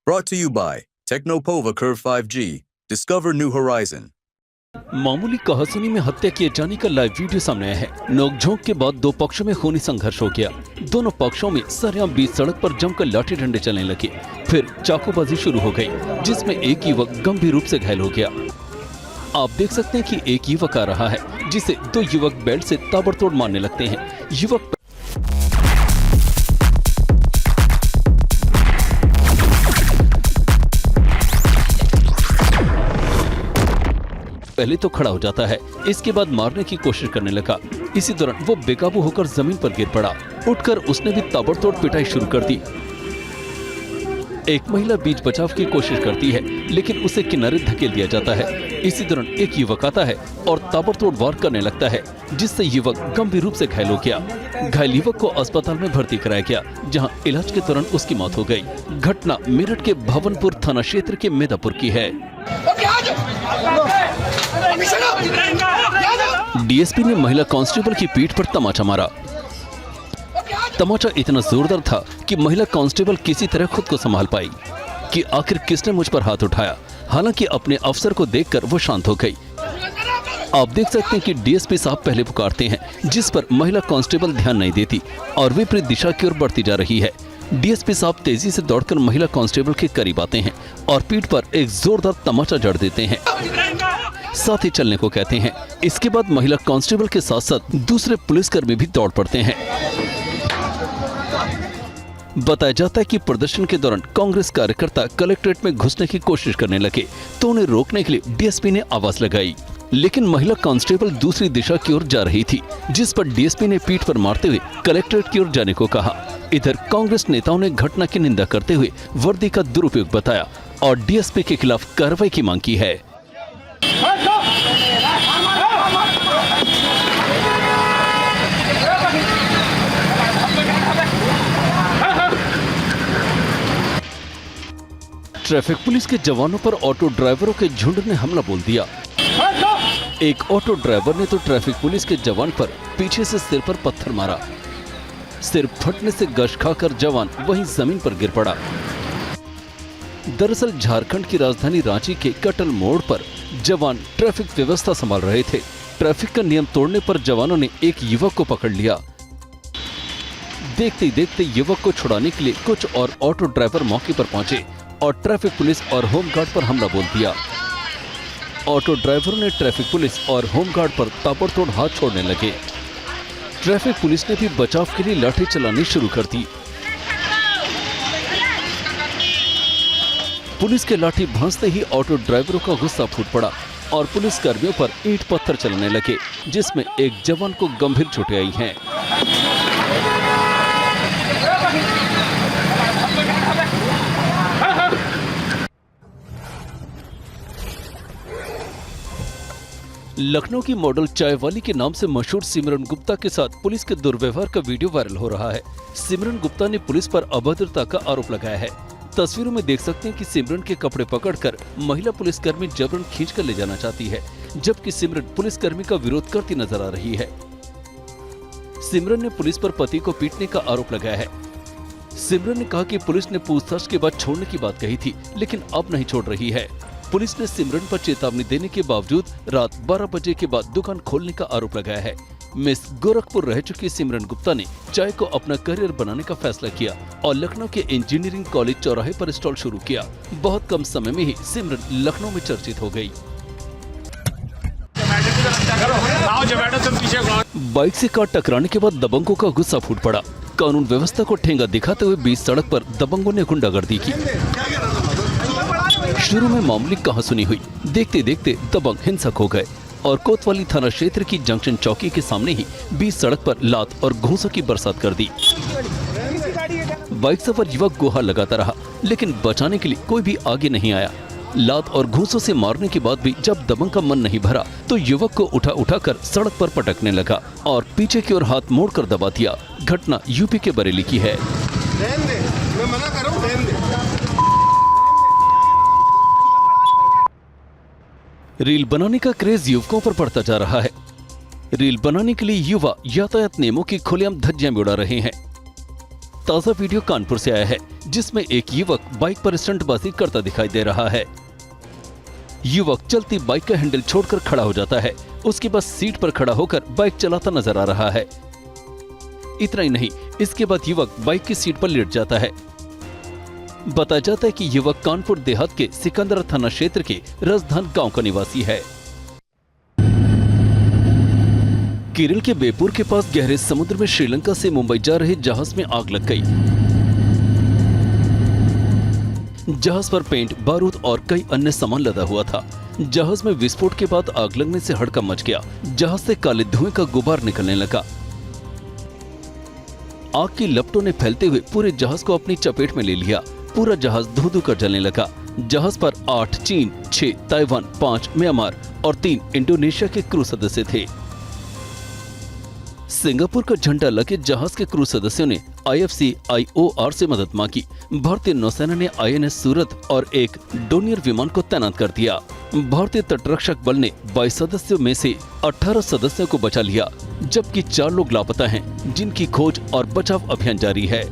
Brought to you by Technopova Curve 5G. Discover new horizon. मामूली कहासुनी में हत्या किए जाने का लाइव वीडियो सामने आया है। नोकझोंक के बाद दो पक्षों में खूनी संघर्ष हो गया। दोनों पक्षों में सरेआम बीच सड़क पर जमकर लाठी डंडे चलने लगे। फिर चाकूबाजी शुरू हो गई, जिसमें एक युवक गंभीर रूप से घायल हो गया। आप देख सकते हैं कि एक युवक आ रहा है, जिसे दो युवक बेल्ट से ताबड़तोड़ मारने लगते हैं। युवक पहले तो खड़ा हो जाता है, इसके बाद मारने की कोशिश करने लगा। इसी दौरान वो बेकाबू होकर जमीन पर गिर पड़ा। उठकर उसने भी ताबड़तोड़ पिटाई शुरू कर दी। एक महिला बीच बचाव की कोशिश करती है, लेकिन उसे किनारे धकेल दिया जाता है। इसी दौरान एक युवक आता है और ताबड़तोड़ वार करने लगता है, जिससे युवक गंभीर रूप से घायल हो गया। घायल युवक को अस्पताल में भर्ती कराया गया, जहां इलाज के दौरान उसकी मौत हो गई। घटना मेरठ के भवनपुर थाना क्षेत्र के मेदापुर की है। डीएसपी ने महिला कांस्टेबल की पीठ पर तमाचा मारा। तमाचा इतना जोरदार था कि महिला कांस्टेबल किसी तरह खुद को संभाल पाई कि आखिर किसने मुझ पर हाथ उठाया। हालांकि अपने अफसर को देखकर वो शांत हो गई। आप देख सकते हैं कि डीएसपी साहब पहले पुकारते हैं, जिस पर महिला कांस्टेबल ध्यान नहीं देती और विपरीत दिशा की ओर बढ़ती जा रही है। डीएसपी साहब तेजी से दौड़कर महिला कांस्टेबल के करीब आते हैं और पीठ पर एक जोरदार तमाचा जड़ देते हैं, साथ ही चलने को कहते हैं। इसके बाद महिला कांस्टेबल के साथ साथ दूसरे पुलिसकर्मी भी दौड़ पड़ते हैं। बताया जाता है कि प्रदर्शन के दौरान कांग्रेस कार्यकर्ता कलेक्ट्रेट में घुसने की कोशिश करने लगे, तो उन्हें रोकने के लिए डीएसपी ने आवाज लगाई, लेकिन महिला कांस्टेबल दूसरी दिशा की ओर जा रही थी, जिस पर डीएसपी ने पीठ पर मारते हुए कलेक्ट्रेट की ओर जाने को कहा। इधर कांग्रेस नेताओं ने घटना की निंदा करते हुए वर्दी का दुरुपयोग बताया और डीएसपी के खिलाफ कार्रवाई की मांग की है। ट्रैफिक पुलिस के जवानों पर ऑटो ड्राइवरों के झुंड ने हमला बोल दिया। एक ऑटो ड्राइवर ने तो ट्रैफिक पुलिस के जवान पर पीछे से सिर पर पत्थर मारा। सिर फटने से गश खाकर जवान वहीं जमीन पर गिर पड़ा। दरअसल झारखंड की राजधानी रांची के कटल मोड़ पर जवान ट्रैफिक व्यवस्था संभाल रहे थे। ट्रैफिक का नियम तोड़ने पर जवानों ने एक युवक को पकड़ लिया। देखते ही देखते युवक को छुड़ाने के लिए कुछ और ऑटो ड्राइवर मौके पर पहुंचे और ट्रैफिक पुलिस और होमगार्ड पर हमला बोल दिया। ऑटो ड्राइवरों ने ट्रैफिक पुलिस और होमगार्ड पर ताबड़तोड़ हाथ छोड़ने लगे। ट्रैफिक पुलिस ने भी बचाव के लिए लाठी चलानी शुरू कर दी। पुलिस के लाठी भांजते ही ऑटो ड्राइवरों का गुस्सा फूट पड़ा और पुलिस कर्मियों पर ईंट पत्थर चलाने लगे, जिसमें एक जवान को गंभीर चोटें आई हैं। लखनऊ की मॉडल चाय वाली के नाम से मशहूर सिमरन गुप्ता के साथ पुलिस के दुर्व्यवहार का वीडियो वायरल हो रहा है। सिमरन गुप्ता ने पुलिस पर अभद्रता का आरोप लगाया है। तस्वीरों में देख सकते हैं कि सिमरन के कपड़े पकड़कर महिला पुलिसकर्मी जबरन खींचकर ले जाना चाहती है, जबकि सिमरन पुलिसकर्मी का विरोध करती नजर आ रही है। सिमरन ने पुलिस पर पति को पीटने का आरोप लगाया है। सिमरन ने कहा कि पुलिस ने पूछताछ के बाद छोड़ने की बात कही थी, लेकिन अब नहीं छोड़ रही है। पुलिस ने सिमरन पर चेतावनी देने के बावजूद रात 12 बजे के बाद दुकान खोलने का आरोप लगाया है। मिस गोरखपुर रह चुकी सिमरन गुप्ता ने चाय को अपना करियर बनाने का फैसला किया और लखनऊ के इंजीनियरिंग कॉलेज चौराहे पर स्टॉल शुरू किया। बहुत कम समय में ही सिमरन लखनऊ में चर्चित हो गई। बाइक से कार टकराने के बाद दबंगों का गुस्सा फूट पड़ा। कानून व्यवस्था को ठेंगा दिखाते हुए बीच सड़क पर दबंगों ने गुंडागर्दी की। शुरू में मामूली कहासुनी हुई, देखते देखते दबंग हिंसक हो गए और कोतवाली थाना क्षेत्र की जंक्शन चौकी के सामने ही बीच सड़क पर लात और घूंसों की बरसात कर दी। बाइक सवार युवक गुहार लगाता रहा, लेकिन बचाने के लिए कोई भी आगे नहीं आया। लात और घूंसों से मारने के बाद भी जब दबंग का मन नहीं भरा तो युवक को उठाकर सड़क पर पटकने लगा और पीछे की ओर हाथ मोड़कर दबा दिया। घटना यूपी के बरेली की है। रील बनाने का क्रेज युवकों पर बढ़ता जा रहा है। रील बनाने के लिए युवा यातायात नियमों की खुलेआम धज्जियां उड़ा रहे हैं। ताज़ा वीडियो कानपुर से आया है, जिसमें एक युवक बाइक पर स्टंटबाजी करता दिखाई दे रहा है। युवक चलती बाइक का हैंडल छोड़कर खड़ा हो जाता है। उसके बाद सीट पर खड़ा होकर बाइक चलाता नजर आ रहा है। इतना ही नहीं, इसके बाद युवक बाइक की सीट पर लेट जाता है। बताया जाता है कि युवक कानपुर देहात के सिकंदरा थाना क्षेत्र के रसधान गांव का निवासी है। केरल के बेपुर के पास गहरे समुद्र में श्रीलंका से मुंबई जा रहे जहाज में आग लग गई। जहाज पर पेंट, बारूद और कई अन्य सामान लदा हुआ था। जहाज में विस्फोट के बाद आग लगने से हड़कंप मच गया। जहाज से काले धुएं का गुबार निकलने लगा। आग की लपटों ने फैलते हुए पूरे जहाज को अपनी चपेट में ले लिया। पूरा जहाज धू-धू कर जलने लगा। जहाज पर 8 चीन, 6 ताइवान, 5 म्यांमार और 3 इंडोनेशिया के क्रू सदस्य थे। सिंगापुर का झंडा लगे जहाज के क्रू सदस्यों ने IFC-IOR से मदद मांगी। भारतीय नौसेना ने INS सूरत और एक डोनियर विमान को तैनात कर दिया। भारतीय तटरक्षक बल ने 22 सदस्यों में से 18 सदस्यों को बचा लिया, जबकि 4 लोग लापता हैं, जिनकी खोज और बचाव अभियान जारी है।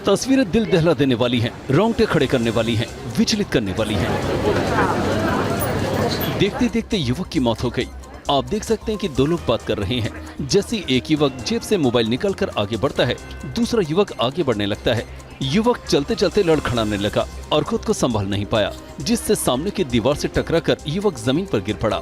तस्वीरें दिल दहला देने वाली हैं, रोंगटे खड़े करने वाली हैं, विचलित करने वाली हैं। देखते देखते युवक की मौत हो गई। आप देख सकते हैं कि 2 लोग बात कर रहे हैं। जैसे एक युवक जेब से मोबाइल निकालकर आगे बढ़ता है, दूसरा युवक आगे बढ़ने लगता है। युवक चलते चलते लड़खड़ाने लगा और खुद को संभाल नहीं पाया, जिससे सामने की दीवार से टकराकर युवक जमीन पर गिर पड़ा।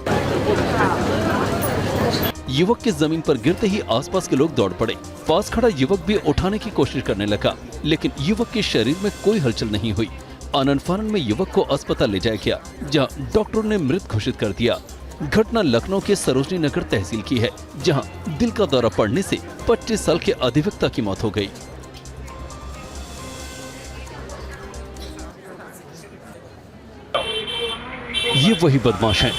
युवक के जमीन पर गिरते ही आसपास के लोग दौड़ पड़े। पास खड़ा युवक भी उठाने की कोशिश करने लगा, लेकिन युवक के शरीर में कोई हलचल नहीं हुई। आनन-फानन में युवक को अस्पताल ले जाया गया, जहां डॉक्टरों ने मृत घोषित कर दिया। घटना लखनऊ के सरोजनी नगर तहसील की है, जहां दिल का दौरा पड़ने से 25 साल के अधिवक्ता की मौत हो गई। ये वही बदमाश हैं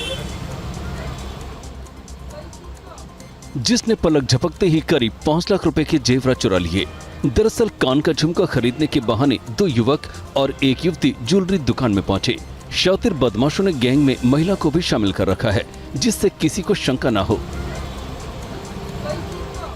जिसने पलक झपकते ही करीब 5 लाख रुपए के जेवरात चुरा लिए। दरअसल कान का झुमका खरीदने के बहाने 2 युवक और एक युवती ज्वेलरी दुकान में पहुंचे। शातिर बदमाशों ने गैंग में महिला को भी शामिल कर रखा है, जिससे किसी को शंका ना हो।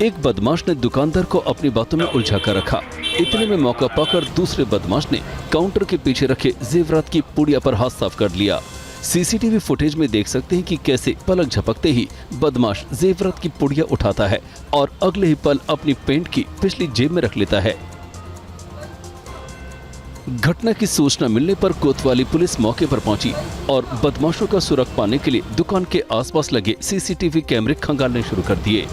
एक बदमाश ने दुकानदार को अपनी बातों में उलझा कर रखा। इतने में मौका पाकर दूसरे बदमाश ने काउंटर के पीछे रखे जेवरात की पुड़िया पर हाथ साफ कर लिया। सीसीटीवी फुटेज में देख सकते हैं कि कैसे पलक झपकते ही बदमाश जेवरात की पुड़िया उठाता है और अगले ही पल अपनी पेंट की पिछली जेब में रख लेता है। घटना की सूचना मिलने पर कोतवाली पुलिस मौके पर पहुंची और बदमाशों का सुराग पाने के लिए दुकान के आसपास लगे सीसीटीवी कैमरे खंगालने शुरू कर दिए।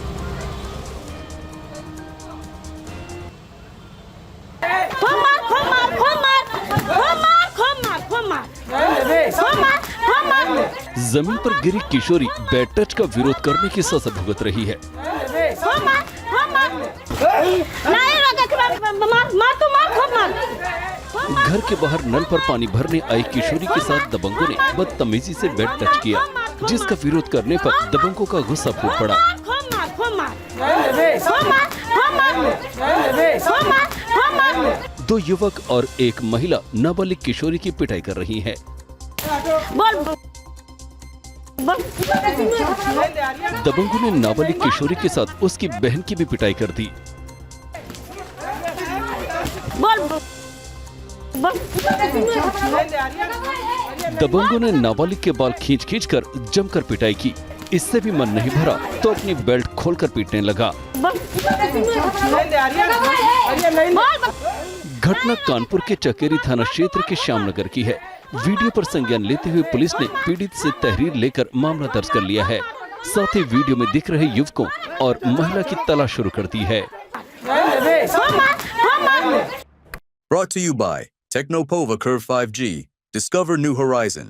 जमीन पर गिरी किशोरी बैड टच का विरोध करने की सजा भुगत रही है। घर के बाहर नल पर पानी भरने आई किशोरी के साथ दबंगों ने बदतमीजी से बैड टच किया, जिसका विरोध करने पर दबंगों का गुस्सा फूट पड़ा। 2 युवक और एक महिला नाबालिग किशोरी की पिटाई कर रही है। दबंगों ने नाबालिग किशोरी के साथ उसकी बहन की भी पिटाई कर दी। दबंगों ने नाबालिग के बाल खींच कर जमकर पिटाई की। इससे भी मन नहीं भरा तो अपनी बेल्ट खोलकर पीटने लगा। घटना कानपुर के चकेरी थाना क्षेत्र के श्यामनगर की है। वीडियो पर संज्ञान लेते हुए पुलिस ने पीड़ित से तहरीर लेकर मामला दर्ज कर लिया है। साथ ही वीडियो में दिख रहे युवकों और महिला की तलाश शुरू कर दी है। Brought to you by Technopova Curve 5G. Discover new horizon.